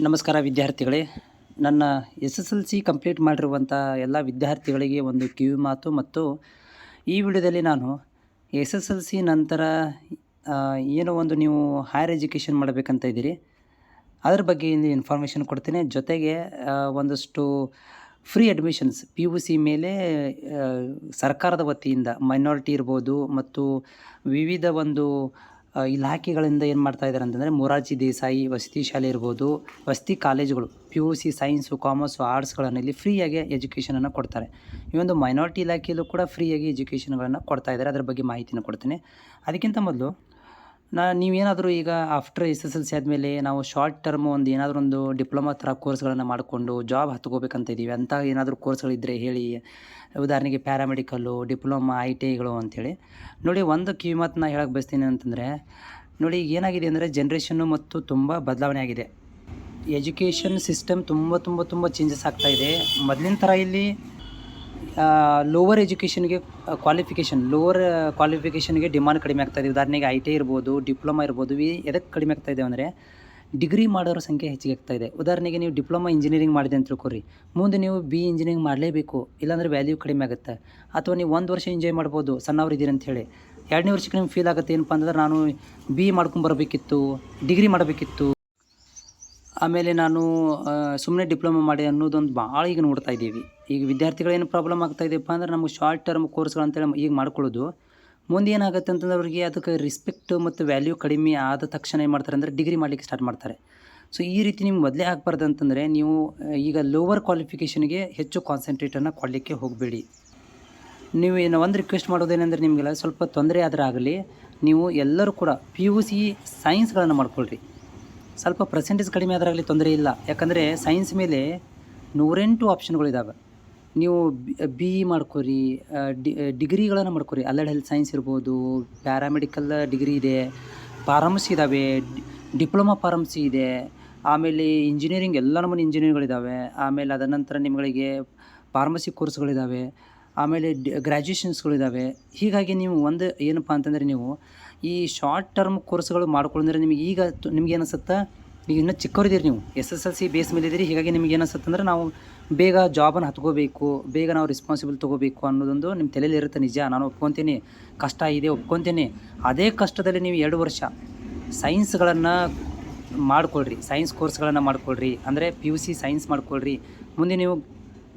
ನಮಸ್ಕಾರ ವಿದ್ಯಾರ್ಥಿಗಳೇ. ನನ್ನ SSLC ಕಂಪ್ಲೀಟ್ ಮಾಡಿರುವಂಥ ಎಲ್ಲ ವಿದ್ಯಾರ್ಥಿಗಳಿಗೆ ಒಂದು ಕಿವಿ ಮಾತು. ಮತ್ತು ಈ ವಿಡಿಯೋದಲ್ಲಿ ನಾನು SSLC ನಂತರ ಏನೋ ಒಂದು ನೀವು ಹೈಯರ್ ಎಜುಕೇಷನ್ ಮಾಡಬೇಕಂತ ಇದ್ದೀರಿ, ಅದರ ಬಗ್ಗೆ ಇಲ್ಲಿ ಇನ್ಫಾರ್ಮೇಷನ್ ಕೊಡ್ತೇನೆ. ಜೊತೆಗೆ ಒಂದಷ್ಟು ಫ್ರೀ ಅಡ್ಮಿಷನ್ಸ್ PUC ಮೇಲೆ ಸರ್ಕಾರದ ವತಿಯಿಂದ ಮೈನಾರಿಟಿ ಇರ್ಬೋದು ಮತ್ತು ವಿವಿಧ ಒಂದು ಇಲಾಖೆಗಳಿಂದ ಏನು ಮಾಡ್ತಾ ಇದ್ದಾರೆ ಅಂತಂದರೆ, ಮೊರಾರ್ಜಿ ದೇಸಾಯಿ ವಸತಿ ಶಾಲೆ ಇರ್ಬೋದು, ವಸತಿ ಕಾಲೇಜುಗಳು PUC ಸೈನ್ಸು, ಕಾಮರ್ಸು, ಆರ್ಟ್ಸ್ಗಳನ್ನು ಇಲ್ಲಿ ಫ್ರೀಯಾಗಿ ಎಜುಕೇಷನನ್ನು ಕೊಡ್ತಾರೆ. ಈ ಒಂದು ಮೈನಾರಿಟಿ ಇಲಾಖೆಯಲ್ಲೂ ಕೂಡ ಫ್ರೀಯಾಗಿ ಎಜುಕೇಷನ್ಗಳನ್ನು ಕೊಡ್ತಾ ಇದ್ದಾರೆ. ಅದರ ಬಗ್ಗೆ ಮಾಹಿತಿನ ಕೊಡ್ತೇನೆ. ಅದಕ್ಕಿಂತ ಮೊದಲು ನೀವೇನಾದರೂ ಈಗ ಆಫ್ಟರ್ SSLC ಆದಮೇಲೆ ನಾವು ಶಾರ್ಟ್ ಟರ್ಮ್ ಒಂದು ಏನಾದರೂ ಒಂದು ಡಿಪ್ಲೊಮಾ ಥರ ಕೋರ್ಸ್ಗಳನ್ನು ಮಾಡಿಕೊಂಡು ಜಾಬ್ ಹತ್ಕೋಬೇಕಂತ ಇದ್ದೀವಿ ಅಂತ ಏನಾದರೂ ಕೋರ್ಸ್ಗಳಿದ್ದರೆ ಹೇಳಿ. ಉದಾಹರಣೆಗೆ ಪ್ಯಾರಾಮೆಡಿಕಲ್ಲು, ಡಿಪ್ಲೊಮಾ, ITIಗಳು ಅಂಥೇಳಿ ನೋಡಿ. ಒಂದು ಕಿವಿ ಮಾತನ್ನ ಹೇಳಕ್ಕೆ ಬಯಸ್ತೀನಿ ಅಂತಂದರೆ, ನೋಡಿ ಈಗ ಏನಾಗಿದೆ ಅಂದರೆ ಜನ್ರೇಷನ್ನು ಮತ್ತು ತುಂಬ ಬದಲಾವಣೆ ಆಗಿದೆ. ಎಜುಕೇಷನ್ ಸಿಸ್ಟಮ್ ತುಂಬ ಚೇಂಜಸ್ ಆಗ್ತಾಯಿದೆ. ಮೊದಲಿನ ಥರ ಇಲ್ಲಿ ಲೋವರ್ ಎಜುಕೇಷನ್ಗೆ ಕ್ವಾಲಿಫಿಕೇಷನ್ಗೆ ಡಿಮಾಂಡ್ ಕಡಿಮೆ ಆಗ್ತಾಯಿದೆ. ಉದಾಹರಣೆಗೆ ITI ಇರ್ಬೋದು, ಡಿಪ್ಲೊಮಾ ಇರ್ಬೋದು. ಎದಕ್ಕೆ ಕಡಿಮೆ ಆಗ್ತಾಯಿದೆ ಅಂದರೆ, ಡಿಗ್ರಿ ಮಾಡೋರ ಸಂಖ್ಯೆ ಹೆಚ್ಚಿಗೆ ಆಗ್ತಾಯಿದೆ. ಉದಾಹರಣೆಗೆ ನೀವು ಡಿಪ್ಲೊಮಾ ಇಂಜಿನಿಯರಿಂಗ್ ಮಾಡಿದೆ ಅಂತ ತಿಳ್ಕೊರಿ, ಮುಂದೆ ನೀವು BE ಇಂಜಿನಿಯರಿಂಗ್ ಮಾಡಲೇಬೇಕು, ಇಲ್ಲಾಂದರೆ ವ್ಯಾಲ್ಯೂ ಕಡಿಮೆ ಆಗುತ್ತೆ. ಅಥವಾ ನೀವು 1 ವರ್ಷ ಎಂಜಾಯ್ ಮಾಡ್ಬೋದು ಸಣ್ಣವ್ರು ಇದ್ದೀರಿ ಅಂಥೇಳಿ. 2ನೇ ವರ್ಷಕ್ಕೆ ನಿಮ್ಗೆ ಫೀಲ್ ಆಗುತ್ತೆ, ಏನಪ್ಪ ಅಂದ್ರೆ ನಾನು BE ಮಾಡ್ಕೊಂಬರ್ಬೇಕಿತ್ತು, ಡಿಗ್ರಿ ಮಾಡಬೇಕಿತ್ತು, ಆಮೇಲೆ ನಾನು ಸುಮ್ಮನೆ ಡಿಪ್ಲೊಮಾ ಮಾಡಿ ಅನ್ನೋದೊಂದು ಭಾಳ ಈಗ ನೋಡ್ತಾ ಇದ್ದೀವಿ. ಈಗ ವಿದ್ಯಾರ್ಥಿಗಳೇನು ಪ್ರಾಬ್ಲಮ್ ಆಗ್ತಾಯಿದೆಯಪ್ಪ ಅಂದ್ರೆ, ನಮಗೆ ಶಾರ್ಟ್ ಟರ್ಮ್ ಕೋರ್ಸ್ಗಳಂತೇಳಿ ಈಗ ಮಾಡ್ಕೊಳ್ಳೋದು, ಮುಂದೆ ಏನಾಗುತ್ತೆ ಅಂತಂದ್ರೆ ಅವರಿಗೆ ಅದಕ್ಕೆ ರಿಸ್ಪೆಕ್ಟ್ ಮತ್ತು ವ್ಯಾಲ್ಯೂ ಕಡಿಮೆ ಆದ ತಕ್ಷಣ ಏನು ಮಾಡ್ತಾರೆ ಅಂದರೆ ಡಿಗ್ರಿ ಮಾಡಲಿಕ್ಕೆ ಸ್ಟಾರ್ಟ್ ಮಾಡ್ತಾರೆ. ಸೊ ಈ ರೀತಿ ನಿಮ್ಗೆ ಮೊದಲೇ ಆಗಬಾರ್ದು ಅಂತಂದರೆ, ನೀವು ಈಗ ಲೋವರ್ ಕ್ವಾಲಿಫಿಕೇಷನ್ಗೆ ಹೆಚ್ಚು ಕಾನ್ಸಂಟ್ರೇಟನ್ನು ಕೊಡಲಿಕ್ಕೆ ಹೋಗಬೇಡಿ. ನೀವು ಒಂದು ರಿಕ್ವೆಸ್ಟ್ ಮಾಡೋದೇನೆಂದರೆ, ನಿಮಗೆಲ್ಲ ಸ್ವಲ್ಪ ತೊಂದರೆ ಆದರೆ ಆಗಲಿ, ನೀವು ಎಲ್ಲರೂ ಕೂಡ PUC ಸೈನ್ಸ್ಗಳನ್ನು ಮಾಡ್ಕೊಳ್ರಿ. ಸ್ವಲ್ಪ ಪರ್ಸೆಂಟೇಜ್ ಕಡಿಮೆ ಆದರಾಗಲಿ ತೊಂದರೆ ಇಲ್ಲ. ಯಾಕಂದರೆ ಸೈನ್ಸ್ ಮೇಲೆ 108 ಆಪ್ಷನ್ಗಳಿದ್ದಾವೆ. ನೀವು BE ಮಾಡ್ಕೊರಿ, ಡಿಗ್ರಿಗಳನ್ನು ಮಾಡ್ಕೊರಿ. ಅಲೈಡ್ ಹೆಲ್ತ್ ಸೈನ್ಸ್ ಇರ್ಬೋದು, ಪ್ಯಾರಾಮೆಡಿಕಲ್ ಡಿಗ್ರಿ ಇದೆ, ಫಾರ್ಮಸಿ ಇದ್ದಾವೆ, ಡಿಪ್ಲೊಮಾ ಫಾರ್ಮಸಿ ಇದೆ, ಆಮೇಲೆ ಇಂಜಿನಿಯರಿಂಗ್ ಎಲ್ಲ ನಮೂನೆ ಇಂಜಿನಿಯರಿಂಗ್ಗಳಿದ್ದಾವೆ. ಆಮೇಲೆ ಅದರ ನಂತರ ನಿಮಗೆ ಫಾರ್ಮಸಿ ಕೋರ್ಸ್ಗಳಿದ್ದಾವೆ, ಆಮೇಲೆ ಗ್ರ್ಯಾಜುಯೇಷನ್ಸ್ಗಳಿದ್ದಾವೆ. ಹೀಗಾಗಿ ನೀವು ಒಂದು ಏನಪ್ಪ ಅಂತಂದರೆ, ನೀವು ಈ ಶಾರ್ಟ್ ಟರ್ಮ್ ಕೋರ್ಸ್ಗಳು ಮಾಡ್ಕೊಂಡ್ರೆ ನಿಮಗೆ ಈಗ ನಿಮ್ಗೆ ಏನಿಸುತ್ತೆ, ಈಗ ಇನ್ನೂ ಚಿಕ್ಕವರಿದ್ದೀರಿ, ನೀವು SSLC ಬೇಸ್ ಮೇಲೆ ಇದ್ದೀರಿ. ಹೀಗಾಗಿ ನಿಮ್ಗೆ ಏನಿಸುತ್ತೆ ಅಂದರೆ, ನಾವು ಬೇಗ ಜಾಬನ್ನು ಹತ್ಕೋಬೇಕು, ಬೇಗ ನಾವು ರೆಸ್ಪಾನ್ಸಿಬಲ್ ತೊಗೋಬೇಕು ಅನ್ನೋದೊಂದು ನಿಮ್ಮ ತಲೆಯಲ್ಲಿ ಇರುತ್ತೆ. ನಿಜ, ನಾನು ಒಪ್ಕೊತೀನಿ, ಕಷ್ಟ ಇದೆ, ಒಪ್ಕೊತೀನಿ. ಅದೇ ಕಷ್ಟದಲ್ಲಿ ನೀವು 2 ವರ್ಷ ಸೈನ್ಸ್ಗಳನ್ನು ಮಾಡ್ಕೊಳ್ರಿ, ಸೈನ್ಸ್ ಕೋರ್ಸ್ಗಳನ್ನು ಮಾಡ್ಕೊಳ್ರಿ. ಅಂದರೆ PUC ಸೈನ್ಸ್ ಮಾಡ್ಕೊಳ್ರಿ. ಮುಂದೆ ನೀವು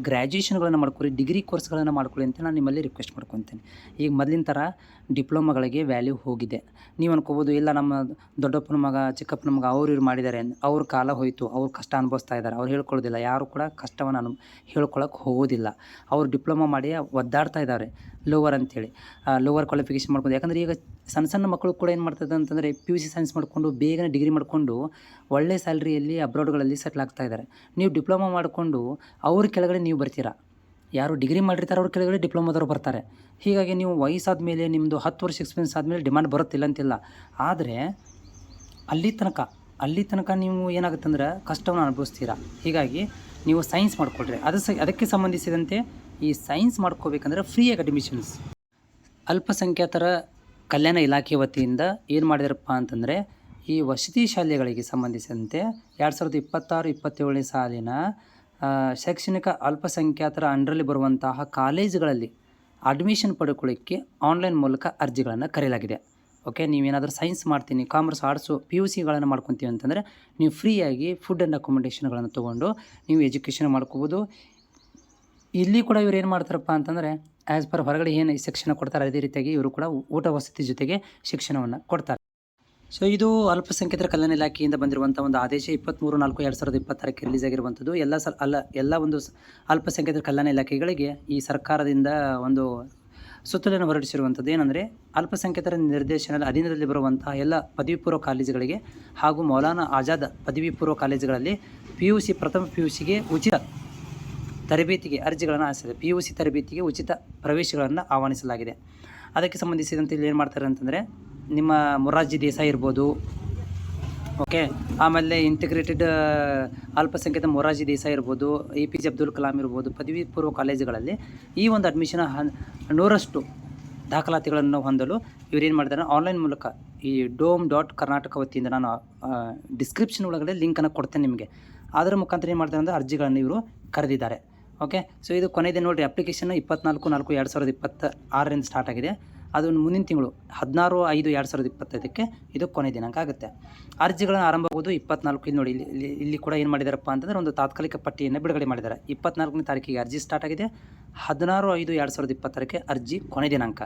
ಗ್ರ್ಯಾಜುಯೇಷನ್ಗಳನ್ನು ಮಾಡ್ಕೊಳ್ರಿ, ಡಿಗ್ರಿ ಕೋರ್ಸ್ಗಳನ್ನು ಮಾಡ್ಕೊಳ್ಳಿ ಅಂತ ನಾನು ನಿಮ್ಮಲ್ಲಿ ರಿಕ್ವೆಸ್ಟ್ ಮಾಡ್ಕೊತೀನಿ. ಈಗ ಮೊದಲಿನ ಥರ ಡಿಪ್ಲೊಮಾಗಳಿಗೆ ವ್ಯಾಲ್ಯೂ ಹೋಗಿದೆ. ನೀವು ಅನ್ಕೋಬೋದು, ಇಲ್ಲ ನಮ್ಮ ದೊಡ್ಡಪ್ಪನ ಮಗ, ಚಿಕ್ಕಪ್ಪನ ಮಗ ಇವ್ರು ಮಾಡಿದ್ದಾರೆ, ಅವ್ರ ಕಾಲ ಹೋಯಿತು, ಅವ್ರು ಕಷ್ಟ ಅನುಭವಿಸ್ತಾ ಇದ್ದಾರೆ, ಅವ್ರು ಹೇಳ್ಕೊಳ್ಳೋದಿಲ್ಲ. ಯಾರು ಕೂಡ ಕಷ್ಟವನ್ನು ಹೇಳ್ಕೊಳಕ್ಕೆ ಹೋಗೋದಿಲ್ಲ. ಅವ್ರು ಡಿಪ್ಲೊಮಾ ಮಾಡಿ ಒದ್ದಾಡ್ತಾ ಇದ್ದಾರೆ ಲೋವರ್ ಅಂಥೇಳಿ, ಲೋವರ್ ಕ್ವಾಲಿಫಿಕೇಷನ್ ಮಾಡ್ಕೊಂಡು. ಯಾಕಂದರೆ ಈಗ ಸಣ್ಣ ಮಕ್ಕಳು ಕೂಡ ಏನು ಮಾಡ್ತದೆ ಅಂತಂದರೆ, PUC ಸೈನ್ಸ್ ಮಾಡಿಕೊಂಡು ಬೇಗನೆ ಡಿಗ್ರಿ ಮಾಡಿಕೊಂಡು ಒಳ್ಳೆ ಸ್ಯಾಲ್ರಿಯಲ್ಲಿ ಅಬ್ರಾಡ್ಗಳಲ್ಲಿ ಸೆಟ್ಲ್ ಆಗ್ತಾ ಇದ್ದಾರೆ. ನೀವು ಡಿಪ್ಲೊಮಾ ಮಾಡಿಕೊಂಡು ಅವ್ರ ಕೆಳಗಡೆ ನೀವು ಬರ್ತೀರಾ. ಯಾರು ಡಿಗ್ರಿ ಮಾಡಿರ್ತಾರೆ ಅವ್ರ ಕೆಳಗಡೆ ಡಿಪ್ಲೊಮಾದವ್ರು ಬರ್ತಾರೆ. ಹೀಗಾಗಿ ನೀವು ವಯಸ್ಸಾದ ಮೇಲೆ ನಿಮ್ಮದು 10 ವರ್ಷ ಎಕ್ಸ್ಪೀರಿಯನ್ಸ್ ಆದಮೇಲೆ ಡಿಮಾಂಡ್ ಬರುತ್ತಿಲ್ಲ ಅಂತಿಲ್ಲ. ಆದರೆ ಅಲ್ಲಿ ತನಕ ನೀವು ಏನಾಗುತ್ತೆ ಅಂದ್ರೆ ಕಷ್ಟವನ್ನು ಅನುಭವಿಸ್ತೀರಾ. ಹೀಗಾಗಿ ನೀವು ಸೈನ್ಸ್ ಮಾಡ್ಕೊಳ್ರಿ. ಅದಕ್ಕೆ ಸಂಬಂಧಿಸಿದಂತೆ ಈ ಸೈನ್ಸ್ ಮಾಡ್ಕೋಬೇಕಂದ್ರೆ ಫ್ರೀಯಾಗಿ ಅಡ್ಮಿಷನ್ಸ್ ಅಲ್ಪಸಂಖ್ಯಾತರ ಕಲ್ಯಾಣ ಇಲಾಖೆ ವತಿಯಿಂದ ಏನು ಮಾಡಿದಾರಪ್ಪ ಅಂತಂದರೆ, ಈ ವಸತಿ ಶಾಲೆಗಳಿಗೆ ಸಂಬಂಧಿಸಿದಂತೆ 2026-27ನೇ ಸಾಲಿನ ಶೈಕ್ಷಣಿಕ ಅಲ್ಪಸಂಖ್ಯಾತರ ಅಂಡರಲ್ಲಿ ಬರುವಂತಹ ಕಾಲೇಜುಗಳಲ್ಲಿ ಅಡ್ಮಿಷನ್ ಪಡ್ಕೊಳ್ಳಿಕ್ಕೆ ಆನ್ಲೈನ್ ಮೂಲಕ ಅರ್ಜಿಗಳನ್ನು ಕರೆಯಲಾಗಿದೆ. ಓಕೆ, ನೀವೇನಾದರೂ ಸೈನ್ಸ್ ಮಾಡ್ತೀನಿ, ಕಾಮರ್ಸ್, ಆರ್ಟ್ಸು, PUCಗಳನ್ನು ಮಾಡ್ಕೊತೀವಿ ಅಂತಂದರೆ ನೀವು ಫ್ರೀಯಾಗಿ ಫುಡ್ ಆ್ಯಂಡ್ ಅಕೊಮಡೇಷನ್ಗಳನ್ನು ತೊಗೊಂಡು ನೀವು ಎಜುಕೇಷನ್ ಮಾಡ್ಕೋಬೋದು. ಇಲ್ಲಿ ಕೂಡ ಇವ್ರು ಏನು ಮಾಡ್ತಾರಪ್ಪ ಅಂತಂದರೆ, ಆ್ಯಸ್ ಪರ್ ಹೊರಗಡೆ ಏನು ಶಿಕ್ಷಣ ಕೊಡ್ತಾರೆ ಅದೇ ರೀತಿಯಾಗಿ ಇವರು ಕೂಡ ಊಟ ವಸತಿ ಜೊತೆಗೆ ಶಿಕ್ಷಣವನ್ನು ಕೊಡ್ತಾರೆ. ಸೊ ಇದು ಅಲ್ಪಸಂಖ್ಯಾತರ ಕಲ್ಯಾಣ ಇಲಾಖೆಯಿಂದ ಬಂದಿರುವಂಥ ಒಂದು ಆದೇಶ 23/4/2026 ರಿಲೀಸ್ ಆಗಿರುವಂಥದ್ದು. ಎಲ್ಲ ಒಂದು ಅಲ್ಪಸಂಖ್ಯಾತರ ಕಲ್ಯಾಣ ಇಲಾಖೆಗಳಿಗೆ ಈ ಸರ್ಕಾರದಿಂದ ಒಂದು ಸುತ್ತೋಲೆಯನ್ನು ಹೊರಡಿಸಿರುವಂಥದ್ದು. ಏನಂದರೆ, ಅಲ್ಪಸಂಖ್ಯಾತರ ನಿರ್ದೇಶನದ ಅಧೀನದಲ್ಲಿ ಬರುವಂತಹ ಎಲ್ಲ ಪದವಿ ಪೂರ್ವ ಕಾಲೇಜುಗಳಿಗೆ ಹಾಗೂ ಮೌಲಾನಾ ಆಜಾದ್ ಪದವಿ ಪೂರ್ವ ಕಾಲೇಜುಗಳಲ್ಲಿ PUC ಪ್ರಥಮ PUCಗೆ ಉಚಿತ ತರಬೇತಿಗೆ ಅರ್ಜಿಗಳನ್ನು ಆಹ್ವಾನಿಸಿದೆ. PUC ತರಬೇತಿಗೆ ಉಚಿತ ಪ್ರವೇಶಗಳನ್ನು ಆಹ್ವಾನಿಸಲಾಗಿದೆ. ಅದಕ್ಕೆ ಸಂಬಂಧಿಸಿದಂತೆ ಇಲ್ಲಿ ಏನು ಮಾಡ್ತಾರೆ ಅಂತಂದರೆ, ನಿಮ್ಮ ಮೊರಾರ್ಜಿ ದೇಸಾಯಿ ಇರ್ಬೋದು, ಓಕೆ, ಆಮೇಲೆ ಇಂಟಿಗ್ರೇಟೆಡ್ ಅಲ್ಪಸಂಖ್ಯಾತ ಮೊರಾರ್ಜಿ ದೇಸಾಯಿ ಇರ್ಬೋದು, APJ ಅಬ್ದುಲ್ ಕಲಾಂ ಇರ್ಬೋದು, ಪದವಿ ಪೂರ್ವ ಕಾಲೇಜುಗಳಲ್ಲಿ ಈ ಒಂದು ಅಡ್ಮಿಷನ್ 100% ದಾಖಲಾತಿಗಳನ್ನು ಹೊಂದಲು ಇವ್ರು ಏನು ಮಾಡಿದ್ದಾರೆ, ಆನ್ಲೈನ್ ಮೂಲಕ ಈ dome.karnataka ವತಿಯಿಂದ ನಾನು ಡಿಸ್ಕ್ರಿಪ್ಷನ್ ಒಳಗಡೆ ಲಿಂಕನ್ನು ಕೊಡ್ತೇನೆ ನಿಮಗೆ. ಅದರ ಮುಖಾಂತರ ಏನು ಮಾಡ್ತಾರೆ ಅಂದರೆ ಅರ್ಜಿಗಳನ್ನು ಇವರು ಕರೆದಿದ್ದಾರೆ. ಓಕೆ, ಸೊ ಇದು ಕೊನೆಯದೇ ನೋಡಿರಿ. ಅಪ್ಲಿಕೇಶನ್ 24/4/2026 ಸ್ಟಾರ್ಟ್ ಆಗಿದೆ. ಅದು ಮುಂದಿನ ತಿಂಗಳು 16/5/2025 ಇದು ಕೊನೆ ದಿನಾಂಕ ಆಗುತ್ತೆ. ಅರ್ಜಿಗಳನ್ನು ಆರಂಭ ಆಗೋದು 24. ಇಲ್ಲಿ ನೋಡಿ, ಇಲ್ಲಿ ಕೂಡ ಏನು ಮಾಡಿದಾರಪ್ಪ ಅಂತಂದರೆ ಒಂದು ತಾತ್ಕಾಲಿಕ ಪಟ್ಟಿಯನ್ನು ಬಿಡುಗಡೆ ಮಾಡಿದ್ದಾರೆ. 24ನೇ ತಾರೀಕಿಗೆ ಅರ್ಜಿ ಸ್ಟಾರ್ಟ್ ಆಗಿದೆ. 16/5/2026 ಅರ್ಜಿ ಕೊನೆ ದಿನಾಂಕ.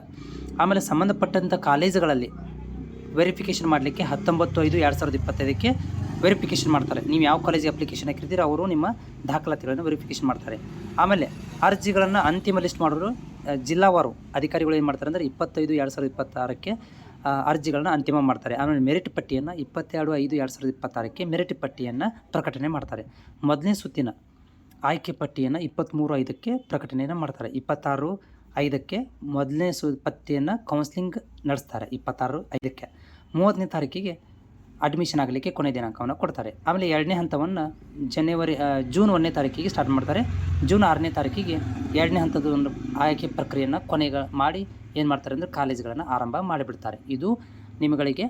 ಆಮೇಲೆ ಸಂಬಂಧಪಟ್ಟಂಥ ಕಾಲೇಜುಗಳಲ್ಲಿ ವೆರಿಫಿಕೇಷನ್ ಮಾಡಲಿಕ್ಕೆ 19/5/2025 ವೆರಿಫಿಕೇಷನ್ ಮಾಡ್ತಾರೆ. ನೀವು ಯಾವ ಕಾಲೇಜಿಗೆ ಅಪ್ಲಿಕೇಶನ್ ಹಾಕಿರ್ತೀರ ಅವರು ನಿಮ್ಮ ದಾಖಲಾತಿಗಳನ್ನು ವೆರಿಫಿಕೇಷನ್ ಮಾಡ್ತಾರೆ. ಆಮೇಲೆ ಅರ್ಜಿಗಳನ್ನು ಅಂತಿಮ ಲಿಸ್ಟ್ ಮಾಡೋರು ಜಿಲ್ಲಾವಾರು ಅಧಿಕಾರಿಗಳು ಏನು ಮಾಡ್ತಾರೆ ಅಂದರೆ 25/2026 ಅರ್ಜಿಗಳನ್ನ ಅಂತಿಮ ಮಾಡ್ತಾರೆ. ಆಮೇಲೆ ಮೆರಿಟ್ ಪಟ್ಟಿಯನ್ನು 22/5/2026 ಮೆರಿಟ್ ಪಟ್ಟಿಯನ್ನು ಪ್ರಕಟಣೆ ಮಾಡ್ತಾರೆ. ಮೊದಲನೇ ಸುತ್ತಿನ ಆಯ್ಕೆ ಪಟ್ಟಿಯನ್ನು 23/5 ಪ್ರಕಟಣೆಯನ್ನು ಮಾಡ್ತಾರೆ. 26/5 ಮೊದಲನೇ ಪಟ್ಟಿಯನ್ನು ಕೌನ್ಸಿಲಿಂಗ್ ನಡೆಸ್ತಾರೆ. 26/5 30ನೇ ತಾರೀಕಿಗೆ ಅಡ್ಮಿಷನ್ ಆಗಲಿಕ್ಕೆ ಕೊನೆ ದಿನಾಂಕವನ್ನು ಕೊಡ್ತಾರೆ. ಆಮೇಲೆ ಎರಡನೇ ಹಂತವನ್ನು ಜೂನ್ 1ನೇ ತಾರೀಕಿಗೆ ಸ್ಟಾರ್ಟ್ ಮಾಡ್ತಾರೆ. ಜೂನ್ 6ನೇ ತಾರೀಕಿಗೆ ಎರಡನೇ ಹಂತದ ಒಂದು ಆಯ್ಕೆ ಪ್ರಕ್ರಿಯೆಯನ್ನು ಕೊನೆಗೆ ಮಾಡಿ ಏನು ಮಾಡ್ತಾರೆ ಅಂದರೆ ಕಾಲೇಜುಗಳನ್ನು ಆರಂಭ ಮಾಡಿಬಿಡ್ತಾರೆ. ಇದು ನಿಮಗೆ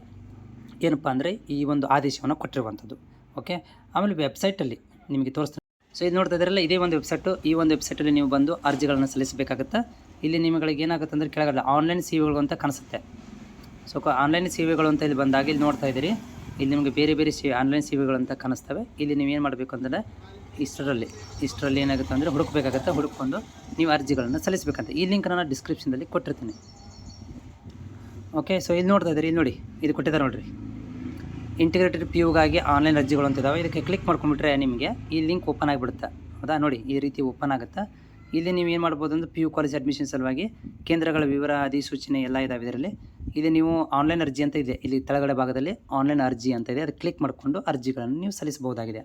ಏನಪ್ಪ ಅಂದರೆ ಈ ಒಂದು ಆದೇಶವನ್ನು ಕೊಟ್ಟಿರುವಂಥದ್ದು. ಓಕೆ, ಆಮೇಲೆ ವೆಬ್ಸೈಟಲ್ಲಿ ನಿಮಗೆ ತೋರಿಸ್ತಾರೆ. ಸೊ ಇದು ನೋಡ್ತಾ ಇದ್ರಲ್ಲ, ಇದೇ ಒಂದು ವೆಬ್ಸೈಟು. ಈ ಒಂದು ವೆಬ್ಸೈಟಲ್ಲಿ ನೀವು ಬಂದು ಅರ್ಜಿಗಳನ್ನು ಸಲ್ಲಿಸಬೇಕಾಗುತ್ತೆ. ಇಲ್ಲಿ ನಿಮಗೆ ಏನಾಗುತ್ತೆ ಅಂದರೆ ಕೆಳಗಡೆ ಆನ್ಲೈನ್ ಸೇವೆಗಳು ಅಂತ ಕಾಣಿಸುತ್ತೆ. ಸೊ ಆನ್ಲೈನ್ ಸೇವೆಗಳು ಅಂತ ಇಲ್ಲಿ ಬಂದಾಗ ಇಲ್ಲಿ ನೋಡ್ತಾ ಇದ್ದೀರಿ, ಇಲ್ಲಿ ನಿಮಗೆ ಬೇರೆ ಬೇರೆ ಆನ್ಲೈನ್ ಸೇವೆಗಳು ಅಂತ ಕಾಣಿಸ್ತವೆ. ಇಲ್ಲಿ ನೀವು ಏನು ಮಾಡಬೇಕು ಅಂತಂದರೆ ಇಷ್ಟರಲ್ಲಿ ಏನಾಗುತ್ತೆ ಅಂದರೆ ಹುಡುಕಬೇಕಾಗುತ್ತೆ. ಹುಡುಕೊಂಡು ನೀವು ಅರ್ಜಿಗಳನ್ನು ಸಲ್ಲಿಸಬೇಕಂತ ಈ ಲಿಂಕ್ ನಾನು ಡಿಸ್ಕ್ರಿಪ್ಷನ್ದಲ್ಲಿ ಕೊಟ್ಟಿರ್ತೀನಿ. ಓಕೆ, ಸೊ ಇಲ್ಲಿ ನೋಡ್ತಾ ಇದ್ದೀರಿ, ಇಲ್ಲಿ ನೋಡಿ, ಇದು ಕೊಟ್ಟಿದ್ದಾರೆ ನೋಡಿರಿ, ಇಂಟಿಗ್ರೇಟೆಡ್ PUಗಾಗಿ ಆನ್ಲೈನ್ ಅರ್ಜಿಗಳು ಅಂತ ಇದ್ದಾವೆ. ಇದಕ್ಕೆ ಕ್ಲಿಕ್ ಮಾಡ್ಕೊಂಡ್ಬಿಟ್ರೆ ನಿಮಗೆ ಈ ಲಿಂಕ್ ಓಪನ್ ಆಗಿಬಿಡುತ್ತೆ. ಹೌದಾ, ನೋಡಿ ಈ ರೀತಿ ಓಪನ್ ಆಗುತ್ತೆ. ಇಲ್ಲಿ ನೀವು ಏನು ಮಾಡ್ಬೋದು ಅಂದರೆ PU ಕಾಲೇಜ್ ಅಡ್ಮಿಷನ್ ಸಲುವಾಗಿ ಕೇಂದ್ರಗಳ ವಿವರ, ಅಧಿಸೂಚನೆ ಎಲ್ಲ ಇದಾವೆ ಇದರಲ್ಲಿ. ಇಲ್ಲಿ ನೀವು ಆನ್ಲೈನ್ ಅರ್ಜಿ ಅಂತ ಇದೆ, ಇಲ್ಲಿ ಕೆಳಗಡೆ ಭಾಗದಲ್ಲಿ ಆನ್ಲೈನ್ ಅರ್ಜಿ ಅಂತ ಇದೆ. ಅದು ಕ್ಲಿಕ್ ಮಾಡಿಕೊಂಡು ಅರ್ಜಿಗಳನ್ನು ನೀವು ಸಲ್ಲಿಸಬಹುದಾಗಿದೆ.